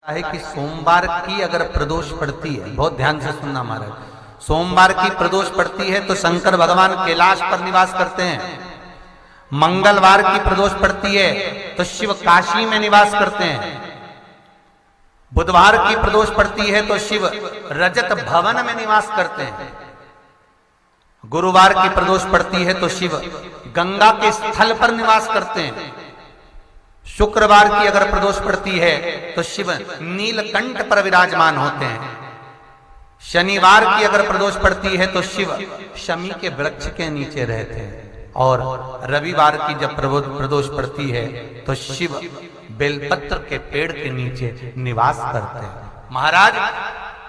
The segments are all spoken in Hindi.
है कि सोमवार की अगर प्रदोष पड़ती है, बहुत ध्यान से सुनना महाराज, सोमवार की प्रदोष पड़ती है तो शंकर भगवान कैलाश पर निवास करते हैं। मंगलवार की प्रदोष पड़ती है तो शिव काशी में निवास करते हैं। बुधवार की प्रदोष पड़ती है तो शिव रजत भवन में निवास करते हैं। गुरुवार की प्रदोष पड़ती है तो शिव गंगा के स्थल पर निवास करते हैं। शुक्रवार की अगर प्रदोष पड़ती है तो शिव नीलकंठ पर विराजमान होते हैं। शनिवार की अगर प्रदोष पड़ती है तो शिव शमी के वृक्ष के नीचे रहते हैं। और रविवार की जब प्रदोष पड़ती है तो शिव बेलपत्र के पेड़ के नीचे निवास करते हैं। महाराज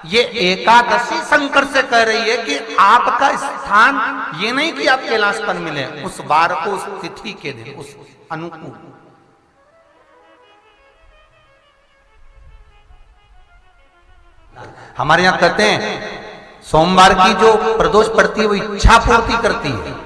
ये एकादशी शंकर से कह रही है कि आपका स्थान ये नहीं कि आप कैलाश पर मिले, उस वार को, उस तिथि के दिन, उस अनुकूल। हमारे यहां कहते हैं सोमवार की जो प्रदोष पड़ती है वो इच्छा पूर्ति करती है।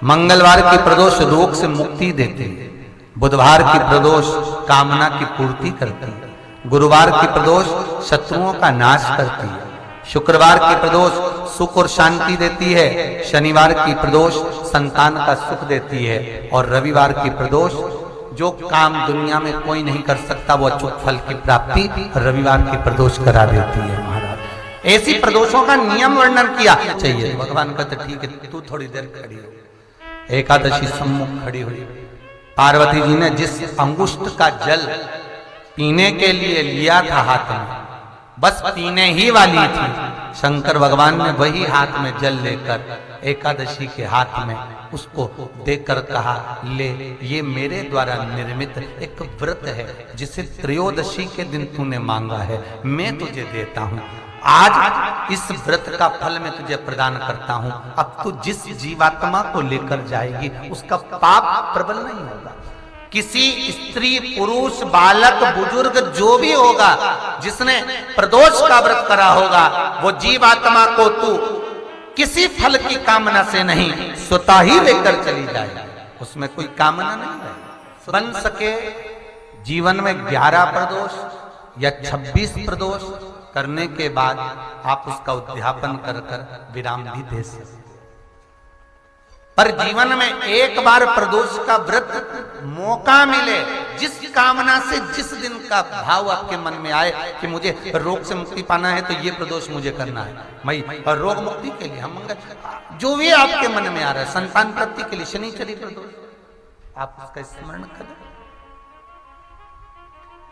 मंगलवार की प्रदोष रोग से मुक्ति देती है। बुधवार की प्रदोष कामना की पूर्ति करती है। गुरुवार की प्रदोष शत्रुओं का नाश करती है। शुक्रवार की प्रदोष सुख और शांति देती है। शनिवार की प्रदोष संतान का सुख देती है। और रविवार की प्रदोष जो काम दुनिया में कोई नहीं कर सकता वो अचूक फल की प्राप्ति रविवार की प्रदोष करा देती है। महाराज ऐसी प्रदोषों का नियम वर्णन किया चाहिए। भगवान कहते ठीक है तू थोड़ी देर खड़ी हो। एकादशी सम्मुख खड़ी हुई। पार्वती जी ने जिस अंगुष्ठ का जल पीने के लिए लिया था हाथ में, बस पीने ही वाली थी, शंकर भगवान ने वही हाथ में जल लेकर एकादशी के हाथ में उसको देकर कहा, ले ये मेरे द्वारा निर्मित एक व्रत है जिसे त्रयोदशी के दिन तूने मांगा है, मैं तुझे देता हूं। आज इस व्रत का फल मैं तुझे प्रदान करता हूं। अब तू जिस जीवात्मा को लेकर जाएगी उसका पाप प्रबल नहीं होगा। किसी स्त्री, पुरुष, बालक, बुजुर्ग जो भी होगा जिसने प्रदोष का व्रत करा होगा वो जीवात्मा को तू किसी फल की कामना से नहीं स्वतः ही लेकर चली जाए। उसमें कोई कामना नहीं है। बन सके जीवन में 11 प्रदोष या 26 प्रदोष करने के बाद आप उसका उद्यापन कर विराम भी दे सकते। पर जीवन में एक बार प्रदोष का व्रत मौका मिले, जिस कामना से जिस दिन का भाव आपके मन में आए कि मुझे रोग से मुक्ति पाना है तो ये प्रदोष मुझे करना है, मैं रोग मुक्ति के लिए, हम जो भी आपके मन में आ रहा है, संतान प्राप्ति के लिए शनिचरी प्रदोष, आप उसका स्मरण करें।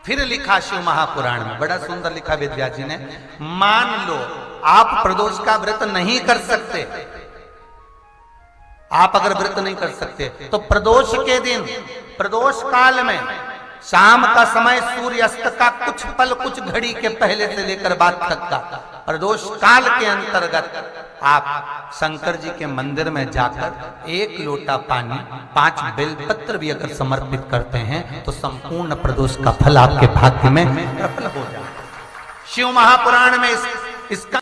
फिर लिखा शिव महापुराण में, बड़ा सुंदर लिखा वेदव्यास जी ने, मान लो आप प्रदोष का व्रत नहीं कर सकते, आप अगर व्रत नहीं कर सकते तो प्रदोष के दिन, प्रदोष काल में शाम का समय सूर्यास्त का कुछ पल, कुछ घड़ी के पहले से लेकर बाद तक का प्रदोष काल के अंतर्गत आप शंकर जी के मंदिर में जाकर 1 लोटा पानी, 5 बेलपत्र भी अगर समर्पित करते हैं तो संपूर्ण प्रदोष का फल आपके भाग्य में प्रबल हो जाए। शिव महापुराण में इसका